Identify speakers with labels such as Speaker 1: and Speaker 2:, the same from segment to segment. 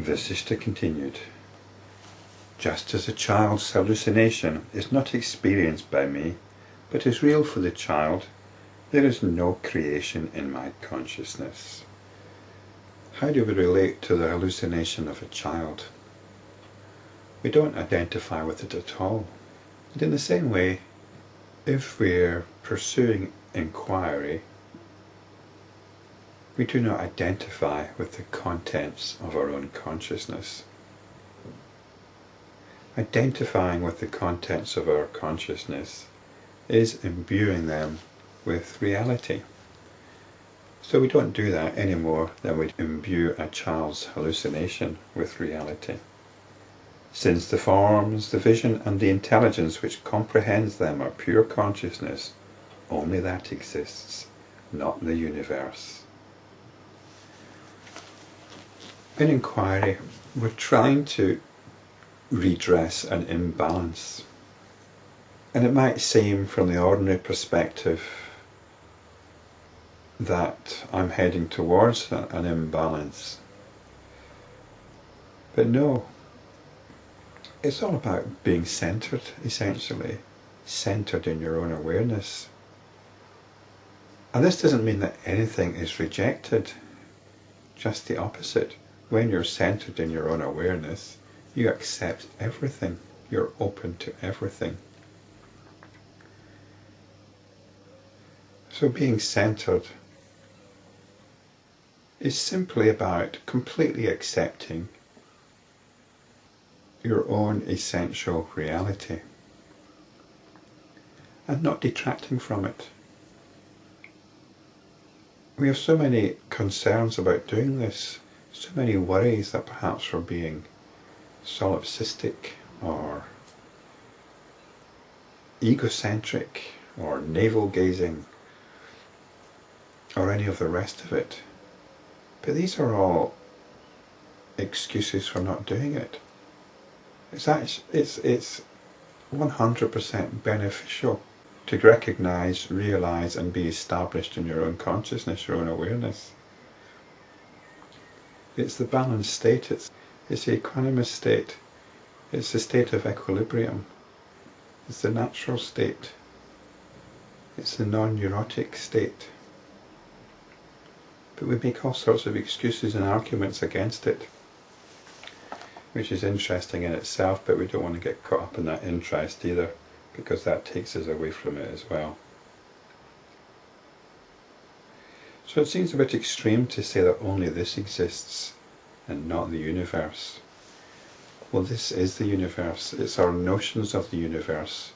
Speaker 1: Vasishta continued, just as a child's hallucination is not experienced by me, but is real for the child, there is no creation in my consciousness. How do we relate to the hallucination of a child? We don't identify with it at all. And in the same way, if we're pursuing inquiry, we do not identify with the contents of our own consciousness. Identifying with the contents of our consciousness is imbuing them with reality. So we don't do that any more than we imbue a child's hallucination with reality. Since the forms, the vision and the intelligence which comprehends them are pure consciousness, only that exists, not the universe. In inquiry, we're trying to redress an imbalance. And it might seem from the ordinary perspective that I'm heading towards an imbalance. But no, it's all about being centered, essentially, centered in your own awareness. And this doesn't mean that anything is rejected, just the opposite. When you're centered in your own awareness, you accept everything, you're open to everything. So being centered is simply about completely accepting your own essential reality and not detracting from it. We have so many concerns about doing this, so many worries that perhaps we're being solipsistic or egocentric or navel-gazing or any of the rest of it. But these are all excuses for not doing it. It's 100% beneficial to recognize, realize and be established in your own consciousness, your own awareness. It's the balanced state, it's the equanimous state, it's the state of equilibrium, it's the natural state, it's the non-neurotic state. But we make all sorts of excuses and arguments against it, which is interesting in itself, but we don't want to get caught up in that interest either, because that takes us away from it as well. So it seems a bit extreme to say that only this exists and not the universe. Well, this is the universe. It's our notions of the universe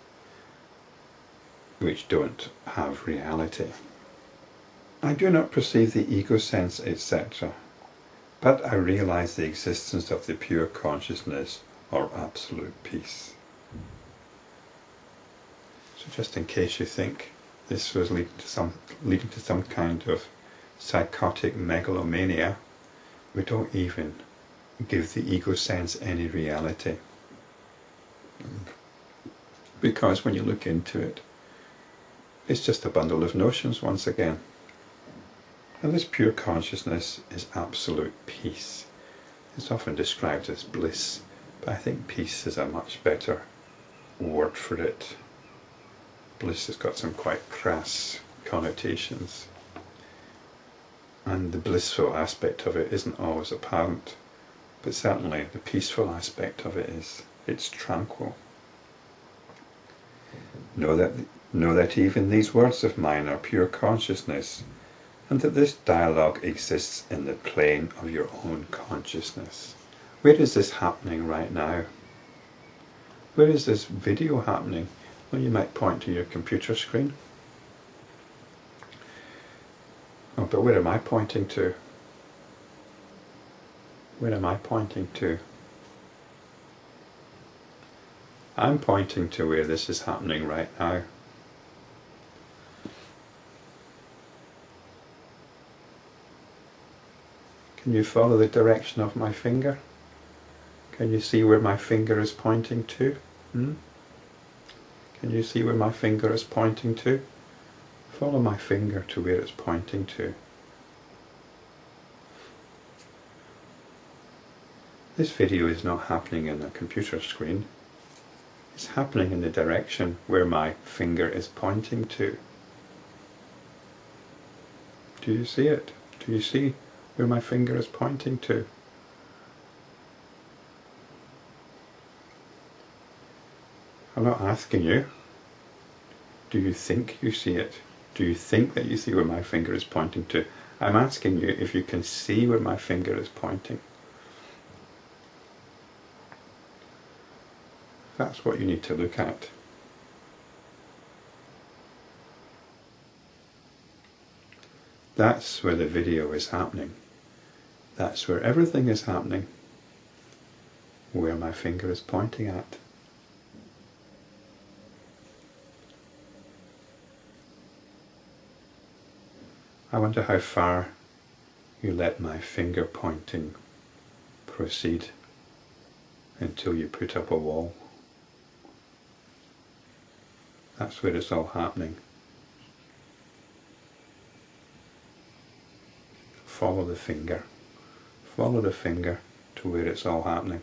Speaker 1: which don't have reality. I do not perceive the egosense, etc., but I realize the existence of the pure consciousness or absolute peace. So just in case you think this was leading to some kind of psychotic megalomania, we don't even give the ego sense any reality. Because when you look into it, it's just a bundle of notions once again. And this pure consciousness is absolute peace. It's often described as bliss, but I think peace is a much better word for it. Bliss has got some quite crass connotations, and the blissful aspect of it isn't always apparent, but certainly the peaceful aspect of it is. It's tranquil. Know that even these words of mine are pure consciousness, and that this dialogue exists in the plane of your own consciousness. Where is this happening right now? Where is this video happening? Well, you might point to your computer screen. Oh, but where am I pointing to? Where am I pointing to? I'm pointing to where this is happening right now. Can you follow the direction of my finger? Can you see where my finger is pointing to? Can you see where my finger is pointing to? Follow my finger to where it's pointing to. This video is not happening in a computer screen. It's happening in the direction where my finger is pointing to. Do you see it? Do you see where my finger is pointing to? I'm not asking you. Do you think you see it? Do you think that you see where my finger is pointing to? I'm asking you if you can see where my finger is pointing. That's what you need to look at. That's where the video is happening. That's where everything is happening. Where my finger is pointing at. I wonder how far you let my finger pointing proceed until you put up a wall. That's where it's all happening. Follow the finger. Follow the finger to where it's all happening.